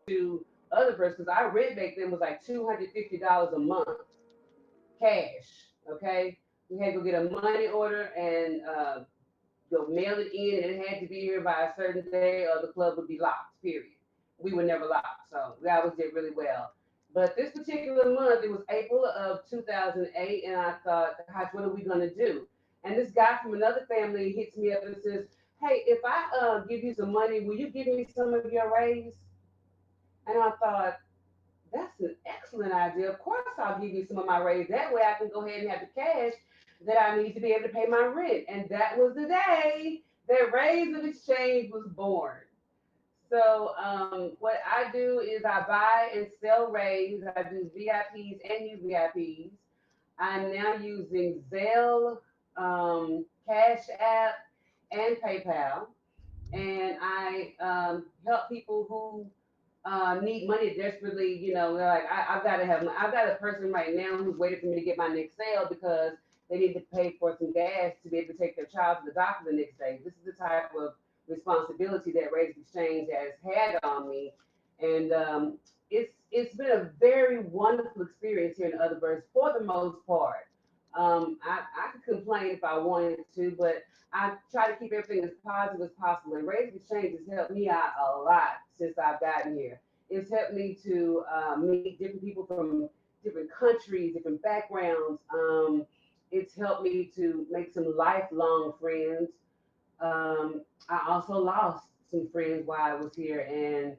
to other person because our rent back then was like $250 a month cash. Okay, we had to go get a money order and go mail it in, and it had to be here by a certain day, or the club would be locked. Period. We were never locked, so we always did really well. But this particular month, it was April of 2008, and I thought, gosh, what are we gonna do? And this guy from another family hits me up and says, "Hey, if I give you some money, will you give me some of your raise?" And I thought, that's an excellent idea. Of course, I'll give you some of my raise. That way, I can go ahead and have the cash that I need to be able to pay my rent. And that was the day that Raise of Exchange was born. So, what I do is I buy and sell Raise. I do VIPs and use VIPs. I'm now using Zelle, Cash App, and PayPal, and I help people who need money desperately. You know, they're like, I've got to have, I've got a person right now who's waiting for me to get my next sale because they need to pay for some gas to be able to take their child to the doctor the next day. This is the type of responsibility that Raise Exchange has had on me, and it's been a very wonderful experience here in Otherverse for the most part. I could complain if I wanted to, but I try to keep everything as positive as possible. And Raise Exchange has helped me out a lot since I've gotten here. It's helped me to meet different people from different countries, different backgrounds. It's helped me to make some lifelong friends. I also lost some friends while I was here, and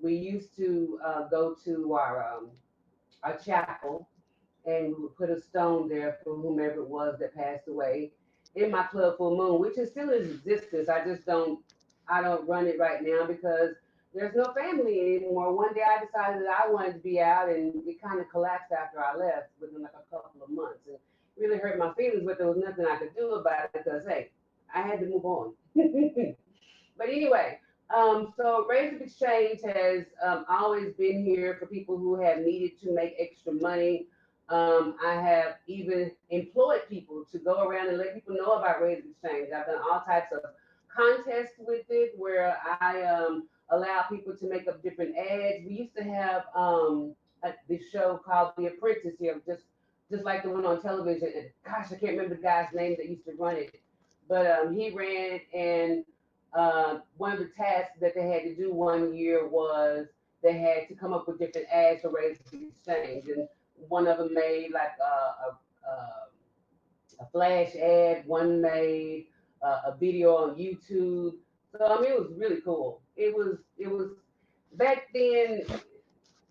we used to go to our chapel, and we would put a stone there for whomever it was that passed away in my club full moon, which is still in existence. I don't run it right now because there's no family anymore. One day I decided that I wanted to be out, and it kind of collapsed after I left within like a couple of months, and really hurt my feelings. But there was nothing I could do about it because hey, I had to move on. But anyway, so Rates of Exchange has always been here for people who have needed to make extra money. I have even employed people to go around and let people know about Rates of Exchange. I've done all types of contests with it where I allow people to make up different ads. We used to have this show called The Apprentice here, just like the one on television. And gosh, I can't remember the guy's name that used to run it, but he ran it, and one of the tasks that they had to do one year was they had to come up with different ads for Raise of Exchange, and one of them made like a flash ad, one made a video on YouTube. So I mean, it was really cool. It was back then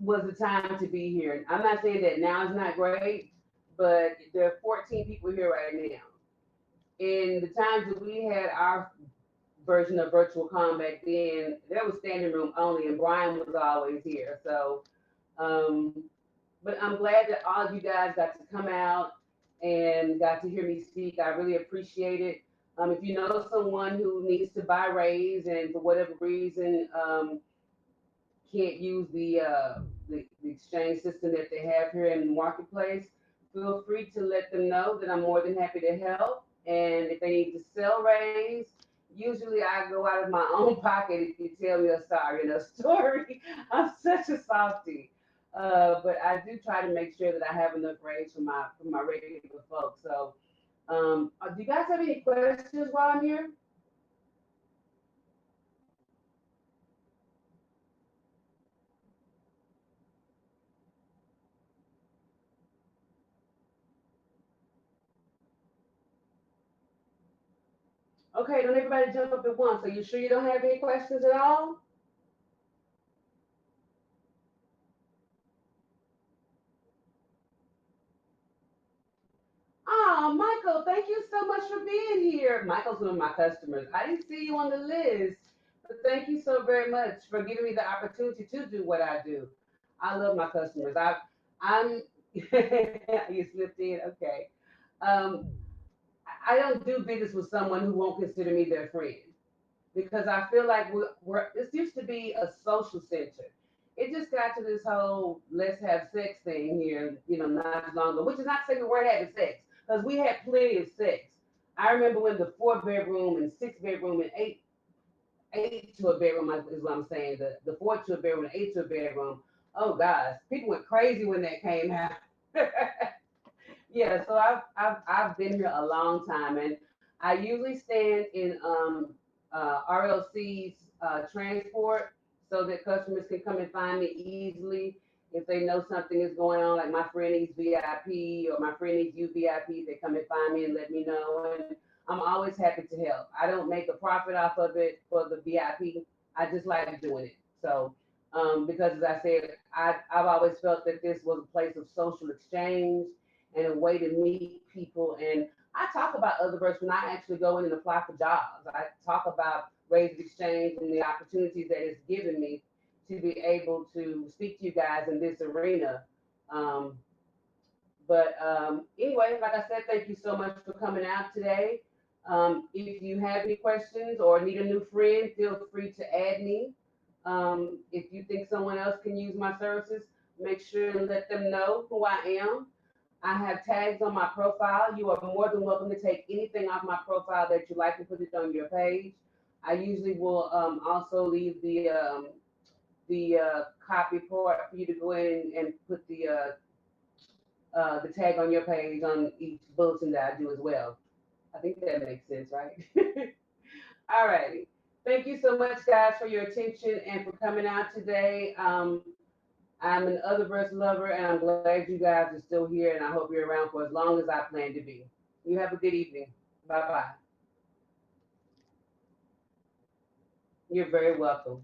was the time to be here. I'm not saying that now is not great, but there are 14 people here right now. In the times that we had our version of VirtualCon back then, there was standing room only, and Brian was always here. So, um, but I'm glad that all of you guys got to come out and got to hear me speak. I really appreciate it. If you know someone who needs to buy Raise and for whatever reason can't use the exchange system that they have here in the marketplace, feel free to let them know that I'm more than happy to help. And if they need to sell Raise, usually I go out of my own pocket if you tell me a sorry story. I'm such a softie. But I do try to make sure that I have enough Raise for my regular folks. So, do you guys have any questions while I'm here? Okay, don't everybody jump up at once. Are you sure you don't have any questions at all? Oh, Michael, thank you so much for being here. Michael's one of my customers. I didn't see you on the list, but thank you so very much for giving me the opportunity to do what I do. I love my customers. I'm, you slipped in. Okay. Um, I don't do business with someone who won't consider me their friend because I feel like this used to be a social center. It just got to this whole let's have sex thing here, not too long ago, which is not saying we weren't having sex because we had plenty of sex. I remember when the 4 bedroom and 6 bedroom and eight to a bedroom is what I'm saying. The four to a bedroom, the eight to a bedroom. Oh gosh, people went crazy when that came out. Yeah, so I've been here a long time, and I usually stand in RLC's transport so that customers can come and find me easily if they know something is going on. Like my friend needs VIP or my friend needs UVIP, they come and find me and let me know, and I'm always happy to help. I don't make a profit off of it for the VIP. I just like doing it. So. Because as I said, I've always felt that this was a place of social exchange and a way to meet people. And I talk about other verse when I actually go in and apply for jobs. I talk about Raise Exchange and the opportunities that it's given me to be able to speak to you guys in this arena. Um, but anyway, like I said, thank you so much for coming out today. If you have any questions or need a new friend, feel free to add me. If you think someone else can use my services, make sure and let them know who I am. I have tags on my profile. You are more than welcome to take anything off my profile that you like and put it on your page. I usually will also leave the copy part for you to go in and put the tag on your page on each bulletin that I do as well. I think that makes sense, right? All righty. Thank you so much, guys, for your attention and for coming out today. I'm an Otherverse lover, and I'm glad you guys are still here, and I hope you're around for as long as I plan to be. You have a good evening. Bye bye. You're very welcome.